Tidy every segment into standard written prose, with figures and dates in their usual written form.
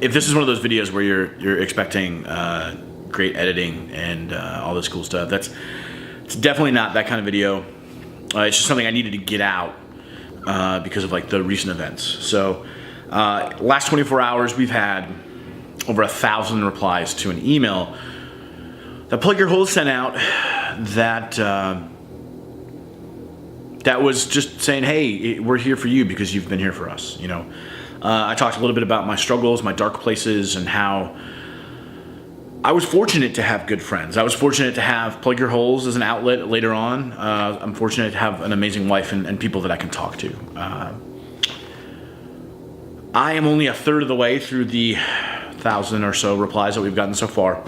if this is one of those videos where you're expecting great editing and all this cool stuff, it's definitely not that kind of video. It's just something I needed to get out because of like the recent events. So last 24 hours, we've had over 1,000 replies to an email that Plug Your Holes sent out that was just saying, hey, we're here for you because you've been here for us. You know, I talked a little bit about my struggles, my dark places, and how I was fortunate to have good friends. I was fortunate to have Plug Your Holes as an outlet later on. I'm fortunate to have an amazing wife and people that I can talk to. I am only a third of the way through the 1,000 or so replies that we've gotten so far.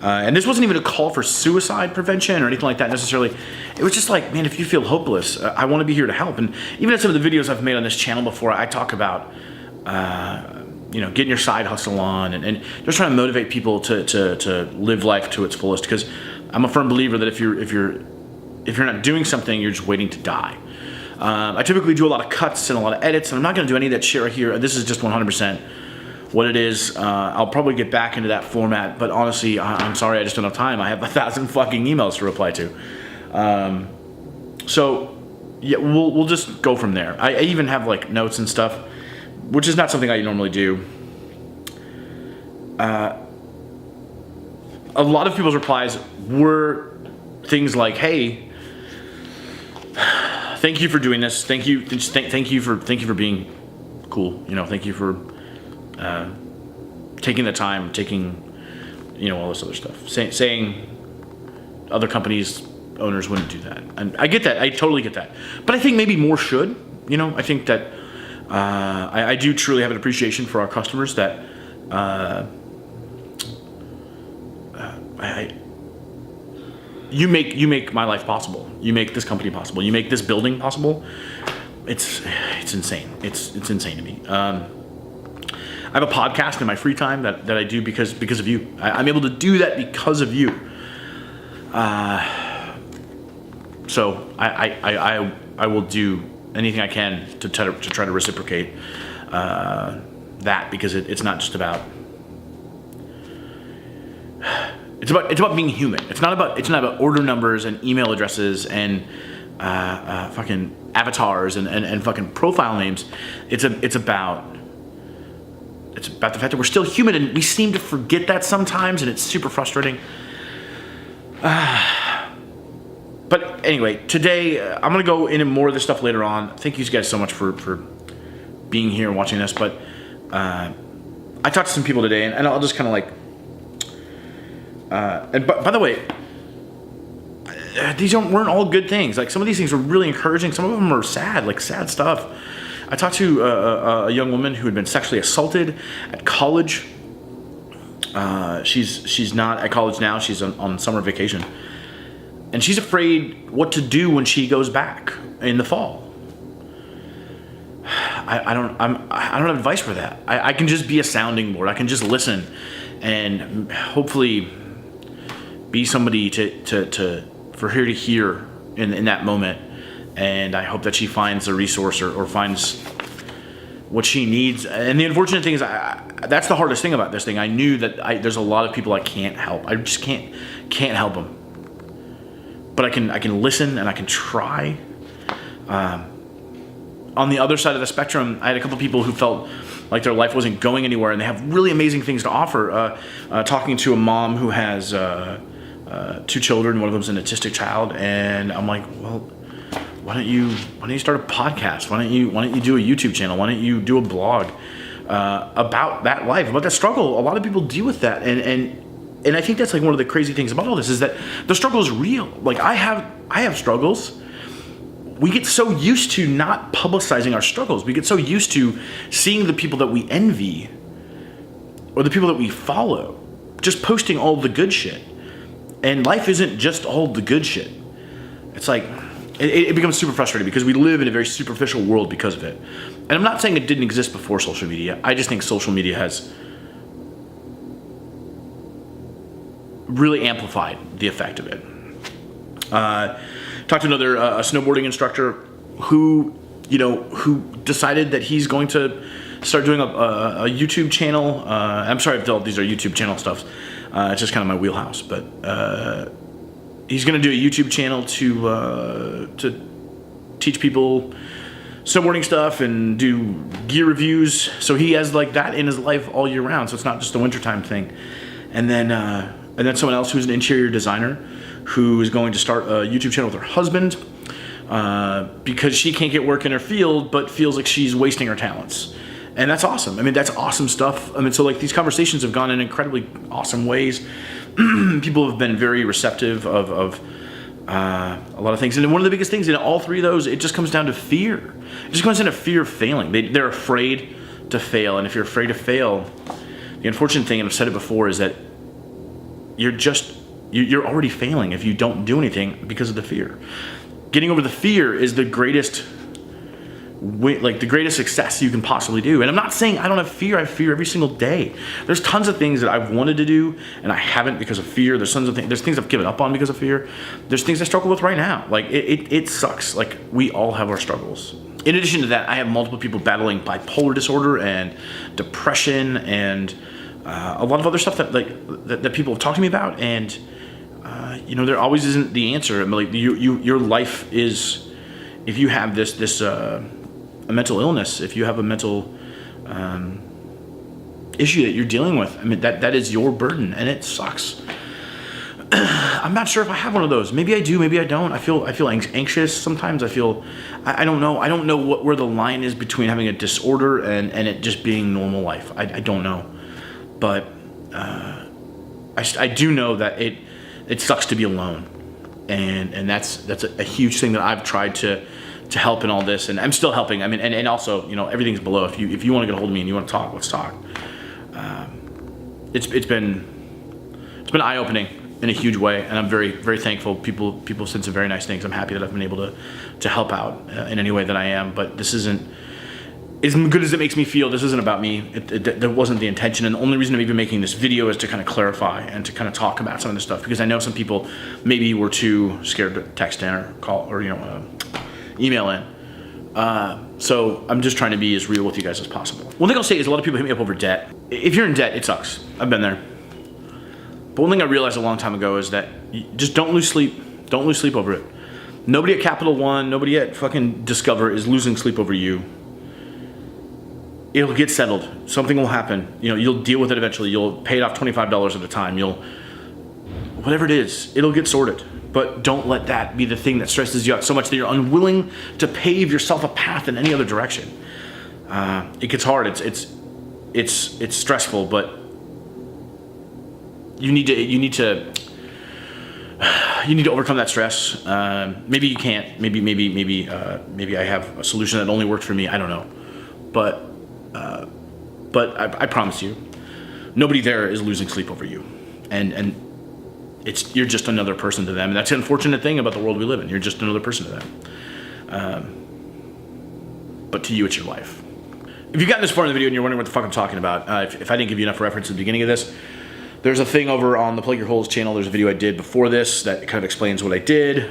And this wasn't even a call for suicide prevention or anything like that necessarily. It was just like, man, if you feel hopeless, I want to be here to help. And even in some of the videos I've made on this channel before, I talk about, you know, getting your side hustle on and just trying to motivate people to live life to its fullest. Because I'm a firm believer that if you're not doing something, you're just waiting to die. I typically do a lot of cuts and a lot of edits, and I'm not going to do any of that shit right here. This is just 100% what it is. I'll probably get back into that format, but honestly, I'm sorry, I just don't have time. I have 1,000 fucking emails to reply to. So yeah, we'll just go from there. I even have like notes and stuff, which is not something I normally do. A lot of people's replies were things like, hey, thank you for doing this. Thank you for being cool. You know, thank you for taking the time, you know, all this other stuff. Saying other companies, owners wouldn't do that. And I get that. I totally get that. But I think maybe more should. You know, I think that I do truly have an appreciation for our customers that you make my life possible. You make this company possible. You make this building possible. It's insane. It's insane to me. I have a podcast in my free time that I do because of you. I'm able to do that because of you. So I will do anything I can to try to reciprocate that, because it's not just about. It's about being human. It's not about order numbers and email addresses and fucking avatars and fucking profile names. It's about the fact that we're still human, and we seem to forget that sometimes, and it's super frustrating. But anyway, today I'm gonna go into more of this stuff later on. Thank you guys so much for being here and watching this. But I talked to some people today, and I'll just kind of like. And by the way, these weren't all good things. Like, some of these things were really encouraging. Some of them are sad, like sad stuff. I talked to a young woman who had been sexually assaulted at college. She's not at college now. She's on summer vacation, and she's afraid what to do when she goes back in the fall. I don't have advice for that. I can just be a sounding board. I can just listen, and hopefully be somebody for her to hear in that moment. And I hope that she finds a resource or finds what she needs. And the unfortunate thing is, that's the hardest thing about this thing. I knew that there's a lot of people I can't help. I just can't help them. But I can listen, and I can try. On the other side of the spectrum, I had a couple people who felt like their life wasn't going anywhere, and they have really amazing things to offer. Talking to a mom who has 2 children. One of them's an autistic child, and I'm like, well, why don't you start a podcast? Why don't you do a YouTube channel? Why don't you do a blog about that life, about that struggle? A lot of people deal with that, and I think that's like one of the crazy things about all this is that the struggle is real. Like, I have struggles. We get so used to not publicizing our struggles. We get so used to seeing the people that we envy or the people that we follow just posting all the good shit. And life isn't just all the good shit. It's like, it becomes super frustrating because we live in a very superficial world because of it. And I'm not saying it didn't exist before social media. I just think social media has really amplified the effect of it. Talked to another a snowboarding instructor who decided that he's going to start doing a YouTube channel. I'm sorry if these are YouTube channel stuff. It's just kind of my wheelhouse. But he's going to do a YouTube channel to teach people snowboarding stuff and do gear reviews. So he has like that in his life all year round. So it's not just a wintertime thing. And then someone else who's an interior designer who is going to start a YouTube channel with her husband because she can't get work in her field, but feels like she's wasting her talents. And that's awesome. I mean, that's awesome stuff. I mean, so like these conversations have gone in incredibly awesome ways. People have been very receptive of a lot of things. And one of the biggest things in all three of those, it just comes down to fear. It just comes down to fear of failing. They're afraid to fail. And if you're afraid to fail, the unfortunate thing, and I've said it before, is that you're already failing if you don't do anything because of the fear. Getting over the fear is the greatest success you can possibly do. And I'm not saying I don't have fear. I have fear every single day. There's tons of things that I've wanted to do and I haven't because of fear. There's things I've given up on because of fear. There's things I struggle with right now. Like it sucks. Like we all have our struggles. In addition to that, I have multiple people battling bipolar disorder and depression and a lot of other stuff that people have talked to me about. And there always isn't the answer. I mean, like your life is, if you have a mental illness, if you have a mental issue that you're dealing with, I mean, that is your burden, and it sucks. I'm not sure if I have one of those. Maybe I do, maybe I don't. I feel anxious sometimes. I don't know. I don't know where the line is between having a disorder and it just being normal life. I don't know. But I do know that it sucks to be alone. And that's a huge thing that I've tried to help in all this, and I'm still helping. I mean, and also, everything's below. If you want to get a hold of me and you want to talk, let's talk. It's been eye-opening in a huge way, and I'm very, very thankful. People said some very nice things. I'm happy that I've been able to help out in any way that I am. But this isn't, as good as it makes me feel, this isn't about me. That wasn't the intention, and the only reason I'm even making this video is to kind of clarify and to kind of talk about some of this stuff, because I know some people maybe were too scared to text in or call or email in. So I'm just trying to be as real with you guys as possible. One thing I'll say is a lot of people hit me up over debt. If you're in debt, it sucks. I've been there. But one thing I realized a long time ago is that you just don't lose sleep. Don't lose sleep over it. Nobody at Capital One, nobody at fucking Discover is losing sleep over you. It'll get settled. Something will happen. You'll deal with it eventually. You'll pay it off $25 at a time. Whatever it is, it'll get sorted. But don't let that be the thing that stresses you out so much that you're unwilling to pave yourself a path in any other direction. It gets hard. It's stressful, but you need to overcome that stress. Maybe you can't. Maybe I have a solution that only worked for me. I don't know, but I promise you, nobody there is losing sleep over you, and you're just another person to them, and that's the unfortunate thing about the world we live in. You're just another person to them. But to you, it's your life. If you've gotten this far in the video and you're wondering what the fuck I'm talking about, if I didn't give you enough reference at the beginning of this, there's a thing over on the Plug Your Holes channel. There's a video I did before this that kind of explains what I did.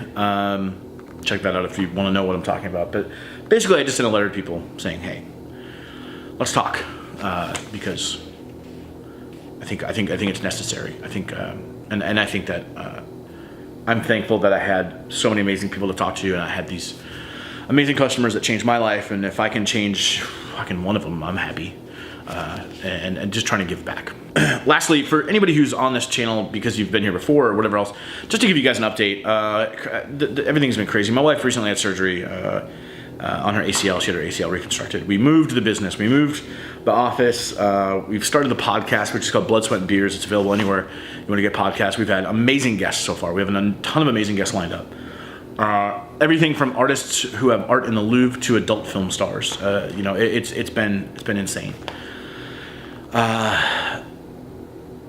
Check that out if you want to know what I'm talking about. But basically, I just sent a letter to people saying, hey, let's talk, because I think it's necessary. I think that I'm thankful that I had so many amazing people to talk to, and I had these amazing customers that changed my life. And if I can change fucking one of them, I'm happy. And just trying to give back. Lastly, for anybody who's on this channel because you've been here before or whatever else, just to give you guys an update, everything's been crazy. My wife recently had surgery on her ACL. She had her ACL reconstructed. We moved the business. We moved the office. We've started the podcast, which is called Blood, Sweat, and Beers. It's available anywhere you want to get podcasts. We've had amazing guests so far. We have a ton of amazing guests lined up. Everything from artists who have art in the Louvre to adult film stars. It's been insane.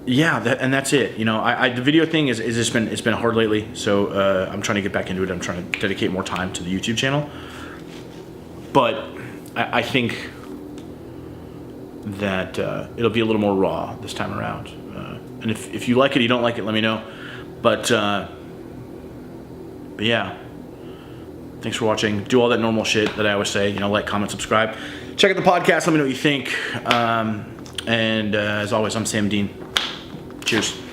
That's it. The video thing it's been hard lately. So I'm trying to get back into it. I'm trying to dedicate more time to the YouTube channel. But I think that it'll be a little more raw this time around. And if you like it, you don't like it, let me know. But yeah, thanks for watching. Do all that normal shit that I always say. Like, comment, subscribe. Check out the podcast. Let me know what you think. And as always, I'm Sam Dean. Cheers.